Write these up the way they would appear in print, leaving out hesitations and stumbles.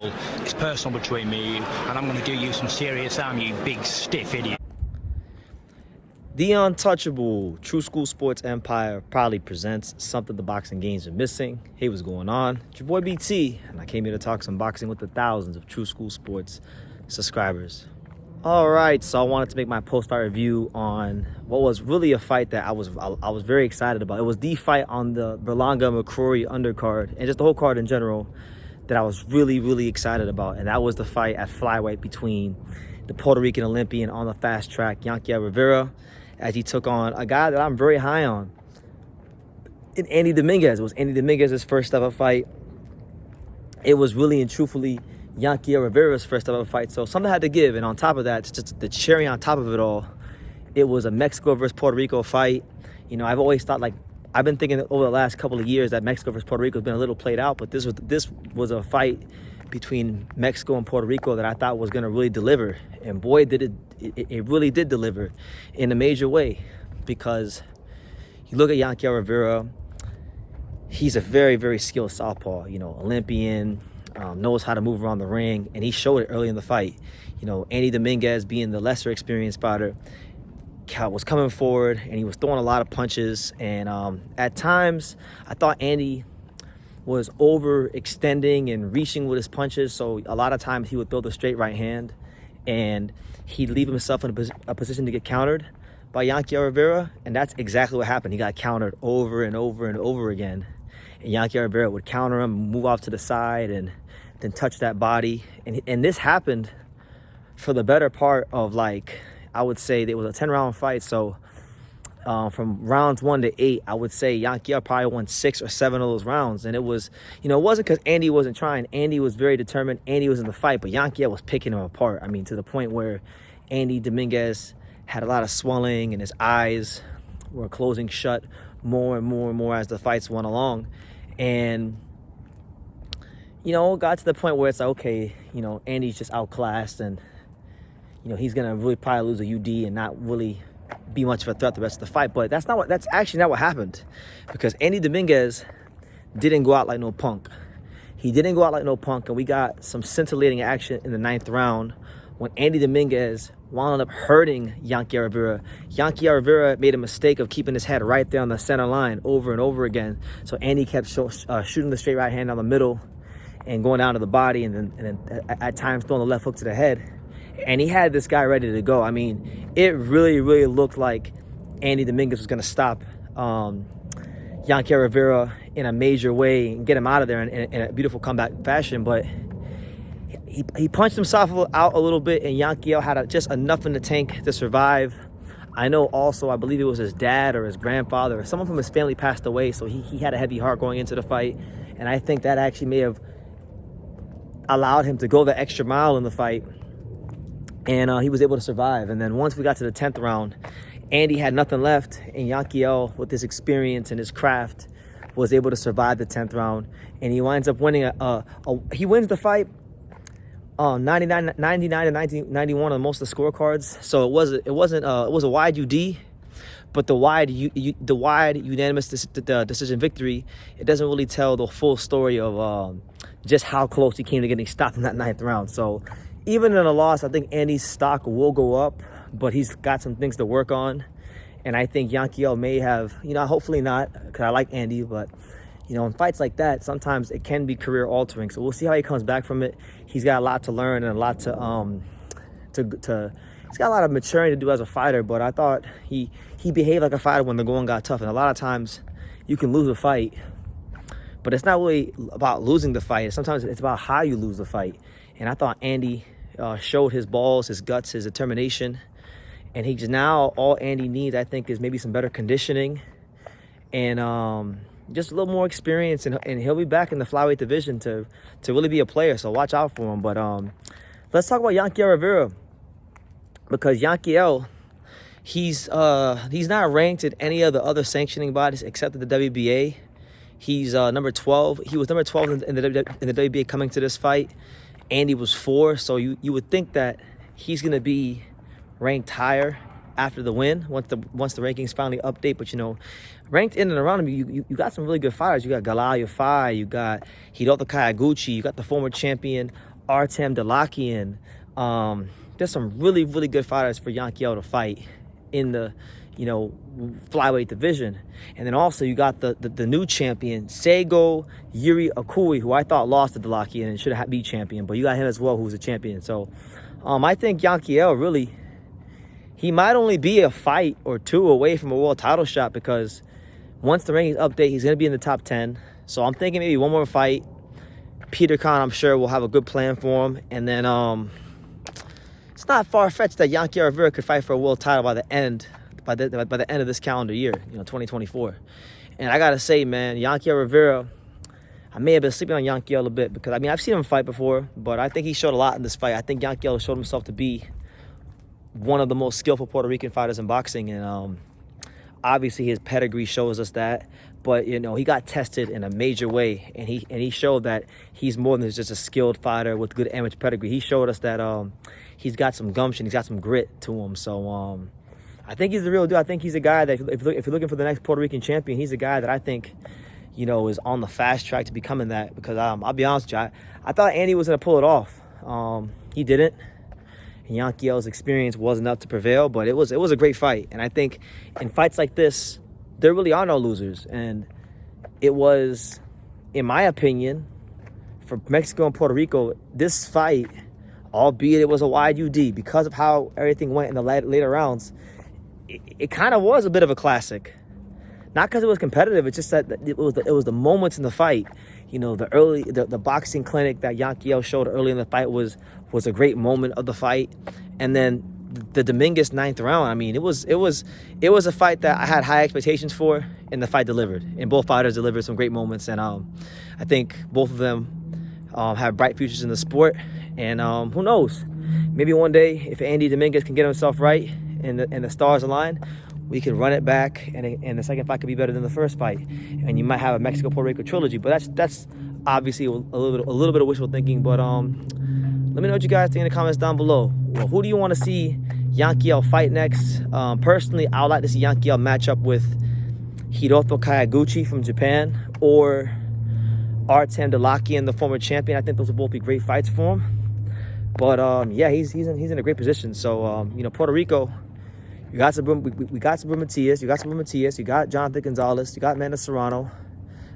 It's personal between me and you, and I'm going to do you some serious harm, you big stiff idiot. The Untouchable True School Sports Empire proudly presents something the boxing games are missing. Hey, what's going on? It's your boy BT, and I came here to talk some boxing with the thousands of True School Sports subscribers. All right, so I wanted to make my post-fight review on what was really a fight that I was very excited about. It was the fight on the Berlanga-McCrory undercard, and just the whole card in general, that I was really excited about, and that was the fight at flyweight between the Puerto Rican Olympian on the fast track, Yankiel Rivera, as he took on a guy that I'm very high on, in Andy Dominguez. It was Andy Dominguez's first ever fight. It was really and truthfully Yankiel Rivera's first ever fight, so something had to give. And on top of that, just the cherry on top of it all, it was a Mexico versus Puerto Rico fight. You know, I've always thought, like, I've been thinking over the last couple of years that Mexico versus Puerto Rico has been a little played out, but this was a fight between Mexico and Puerto Rico that I thought was going to really deliver. And boy, did it really did deliver in a major way, because you look at Yankiel Rivera, he's a very skilled southpaw, you know, Olympian, knows how to move around the ring, and he showed it early in the fight. You know, Andy Dominguez, being the lesser experienced fighter, was coming forward and he was throwing a lot of punches, and at times I thought Andy was overextending and reaching with his punches, so a lot of times he would throw the straight right hand and he'd leave himself in a position to get countered by Yankiel Rivera, and that's exactly what happened. He got countered over and over again, and Yankiel Rivera would counter him, move off to the side, and then touch that body, and this happened for the better part of, like, I would say it was a 10-round fight. So from rounds 1 to 8, I would say Yankiel probably won 6 or 7 of those rounds. And it was, you know, it wasn't because Andy wasn't trying. Andy was very determined. Andy was in the fight, but Yankiel was picking him apart. I mean, to the point where Andy Dominguez had a lot of swelling and his eyes were closing shut more and more as the fights went along. And, you know, it got to the point where it's like, okay, you know, Andy's just outclassed, and you know, he's gonna really probably lose a UD and not really be much of a threat the rest of the fight. But that's actually not what happened, because Andy Dominguez didn't go out like no punk. He didn't go out like no punk, and we got some scintillating action in the 9th round when Andy Dominguez wound up hurting Yankiel Rivera. Yankiel Rivera made a mistake of keeping his head right there on the center line over and over again. So Andy kept shooting the straight right hand down the middle and going down to the body, and then at times throwing the left hook to the head. And he had this guy ready to go. I mean, it really looked like Andy Dominguez was going to stop Yankiel Rivera in a major way and get him out of there in a beautiful comeback fashion. But he punched himself out a little bit, and Yankiel had just enough in the tank to survive. I know also, I believe it was his dad or his grandfather or someone from his family passed away, so he had a heavy heart going into the fight. And I think that actually may have allowed him to go the extra mile in the fight. And he was able to survive. And then once we got to the 10th round, Andy had nothing left, and Yankiel, with his experience and his craft, was able to survive the 10th round, and he winds up winning he wins the fight 99 to 91 on most of the scorecards. So it was a wide UD, but the wide unanimous decision victory, it doesn't really tell the full story of just how close he came to getting stopped in that 9th round. So even in a loss, I think Andy's stock will go up, but he's got some things to work on. And I think Yankiel may have, you know, hopefully not, because I like Andy, but, you know, in fights like that, sometimes it can be career altering. So we'll see how he comes back from it. He's got a lot to learn and a lot he's got a lot of maturing to do as a fighter, but I thought he behaved like a fighter when the going got tough. And a lot of times you can lose a fight, but it's not really about losing the fight. Sometimes it's about how you lose the fight. And I thought Andy showed his balls, his guts, his determination. And he just, now all Andy needs, I think, is maybe some better conditioning and just a little more experience. And he'll be back in the flyweight division to really be a player. So watch out for him. But let's talk about Yankiel Rivera, because Yankiel, he's not ranked in any of the other sanctioning bodies except the WBA. He's number 12. He was number 12 in the WBA coming to this fight. Andy was 4, so you would think that he's going to be ranked higher after the win once the rankings finally update. But, you know, ranked in and around him, you got some really good fighters. You got Galal Yafai, you got Hiroto Kayaguchi, you got the former champion Artem Dalakian. There's some really, really good fighters for Yankiel to fight in the, flyweight division. And then also you got the new champion, Seigo Yuri Akui, who I thought lost to Dalakian and should have beat champion, but you got him as well, who's a champion. So I think Yankiel really, he might only be a fight or two away from a world title shot, because once the rankings update, he's going to be in the top 10. So I'm thinking maybe one more fight. Peter Khan, I'm sure, will have a good plan for him. And then it's not far-fetched that Yankiel Rivera could fight for a world title by the end of this calendar year, 2024. And I got to say, man, Yankiel Rivera, I may have been sleeping on Yankiel a bit, because, I've seen him fight before, but I think he showed a lot in this fight. I think Yankiel showed himself to be one of the most skillful Puerto Rican fighters in boxing. And obviously his pedigree shows us that. But, he got tested in a major way, and he showed that he's more than just a skilled fighter with good amateur pedigree. He showed us that he's got some gumption, he's got some grit to him. So I think he's the real deal. I think he's a guy that, if you're looking for the next Puerto Rican champion, he's a guy that I think, is on the fast track to becoming that. Because I'll be honest with you, I thought Andy was going to pull it off. He didn't. And Yankiel's experience wasn't enough to prevail, but it was a great fight. And I think in fights like this, there really are no losers. And it was, in my opinion, for Mexico and Puerto Rico, this fight, albeit it was a wide UD, because of how everything went in the later rounds, it kind of was a bit of a classic. Not because it was competitive, it's just that it was the moments in the fight. The boxing clinic that Yankiel showed early in the fight was a great moment of the fight. And then the Dominguez 9th round, it was a fight that I had high expectations for, and the fight delivered. And both fighters delivered some great moments. And I think both of them have bright futures in the sport. And who knows? Maybe one day, if Andy Dominguez can get himself right and the stars align, we can run it back, and the second fight could be better than the first fight, and you might have a Mexico-Puerto Rico trilogy. But that's obviously a little bit of wishful thinking. But let me know what you guys think in the comments down below. Well, who do you want to see Yankiel fight next? Personally, I would like to see Yankiel match up with Hiroto Kayaguchi from Japan, or Artem Dalakian, the former champion. I think those will both be great fights for him. But yeah, he's in a great position. So Puerto Rico, we got Sabrina Matias, you got Jonathan Gonzalez, you got Amanda Serrano.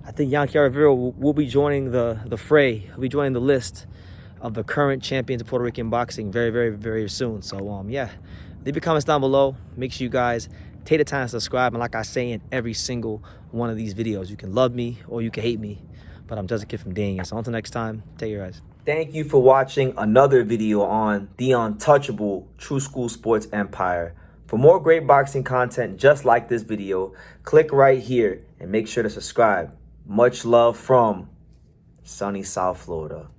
I think Yankiel Rivera will be joining the fray. He'll be joining the list of the current champions of Puerto Rican boxing very, very, very soon. So yeah, leave your comments down below. Make sure you guys take the time to subscribe. And like I say in every single one of these videos, you can love me or you can hate me, but I'm just a kid from Daniel. So until next time, take your eyes. Thank you for watching another video on the untouchable True School Sports Empire. For more great boxing content just like this video, click right here and make sure to subscribe. Much love from sunny South Florida.